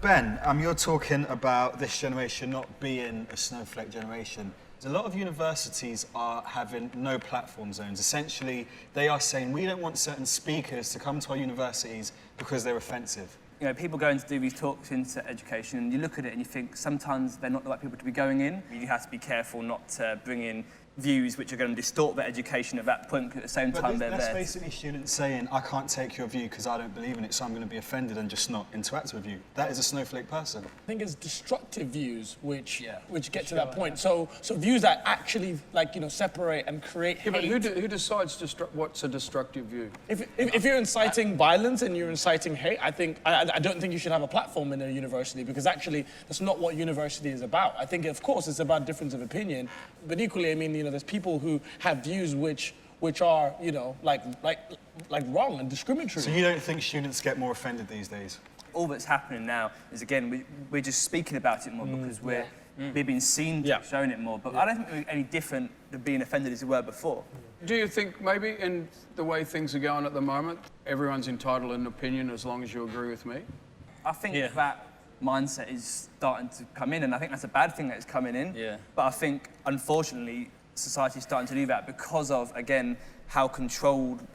Ben, you're talking about this generation not being a snowflake generation. A lot of universities are having no platform zones. Essentially, they are saying we don't want certain speakers to come to our universities because they're offensive. You know, people go in to do these talks into education, and you look at it and you think sometimes they're not the right people to be going in. You have to be careful not to bring in views which are going to distort their education at that point, because at the same time they're there. That's basically students saying, I can't take your view because I don't believe in it, so I'm going to be offended and just not interact with you. That is a snowflake person. I think it's destructive views which get to that point. So views that actually, like, you know, separate and create hate. But who decides what's a destructive view? If you're inciting violence and you're inciting hate, I don't think you should have a platform in a university, because actually that's not what university is about. I think, of course, it's about difference of opinion, but equally, I mean, you know, there's people who have views which are, you know, like wrong and discriminatory. So you don't think students get more offended these days? All that's happening now is, again, we're just speaking about it more because we're being seen to showing it more. But I don't think we're any different than being offended as we were before. Do you think maybe in the way things are going at the moment, everyone's entitled to an opinion as long as you agree with me? I think that mindset is starting to come in, and I think that's a bad thing that it's coming in. Yeah. But I think, unfortunately, society's starting to do that because of, again, how controlled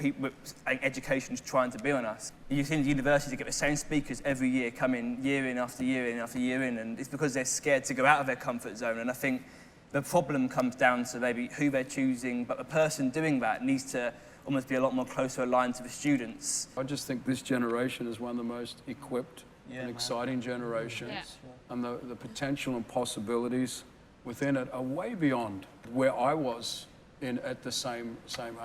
education is trying to be on us. You see in universities, you get the same speakers every year come in, year in after year in after year in, and it's because they're scared to go out of their comfort zone. And I think the problem comes down to maybe who they're choosing, but the person doing that needs to almost be a lot more closer aligned to the students. I just think this generation is one of the most equipped and exciting generations, and the potential and possibilities within it are way beyond where I was at the same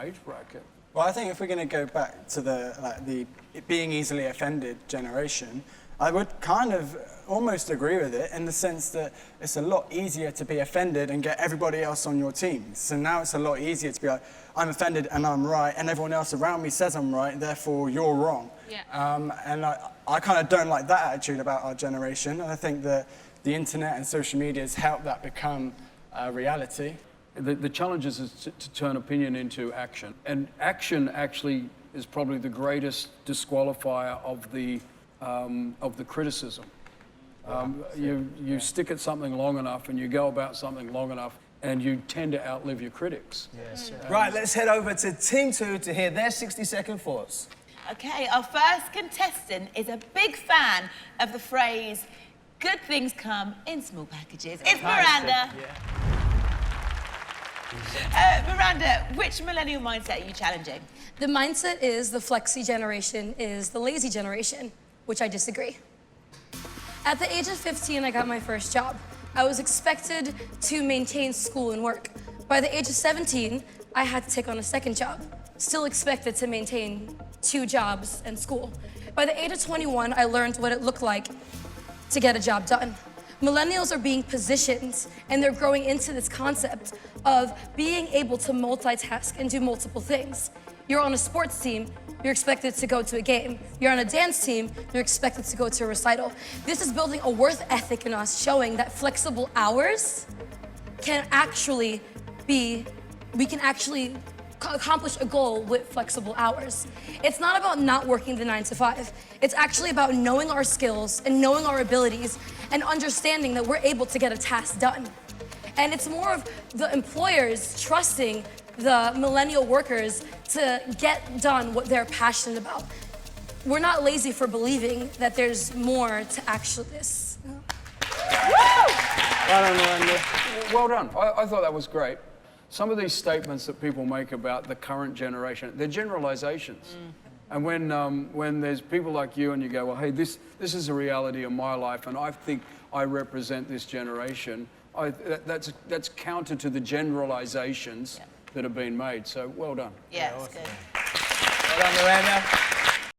age bracket. Well, I think if we're going to go back to the being easily offended generation, I would kind of almost agree with it in the sense that it's a lot easier to be offended and get everybody else on your team. So now it's a lot easier to be like, I'm offended and I'm right, and everyone else around me says I'm right, therefore you're wrong. Yeah. And I kind of don't like that attitude about our generation, and I think that the internet and social media has helped that become a reality. The challenge is to turn opinion into action. And action actually is probably the greatest disqualifier of the criticism. You stick at something long enough and you go about something long enough and you tend to outlive your critics. Yes. Right, let's head over to Team 2 to hear their 60-second thoughts. Okay, our first contestant is a big fan of the phrase, good things come in small packages. It's Miranda. Miranda, which millennial mindset are you challenging? The mindset is the flexi generation is the lazy generation, which I disagree. At the age of 15, I got my first job. I was expected to maintain school and work. By the age of 17, I had to take on a second job, still expected to maintain 2 jobs and school. By the age of 21, I learned what it looked like to get a job done. Millennials are being positioned, and they're growing into this concept of being able to multitask and do multiple things. You're on a sports team, you're expected to go to a game. You're on a dance team, you're expected to go to a recital. This is building a worth ethic in us, showing that flexible hours can actually be, we can actually accomplish a goal with flexible hours. It's not about not working the 9 to 5. It's actually about knowing our skills and knowing our abilities and understanding that we're able to get a task done. And it's more of the employers trusting the millennial workers to get done what they're passionate about. We're not lazy for believing that there's more to actually this. Well done. I thought that was great. Some of these statements that people make about the current generation, they're generalizations. And when there's people like you and you go, well, hey, this is a reality of my life and I think I represent this generation, that's counter to the generalizations that have been made. So well done. Yeah, it's good. Well done, Miranda.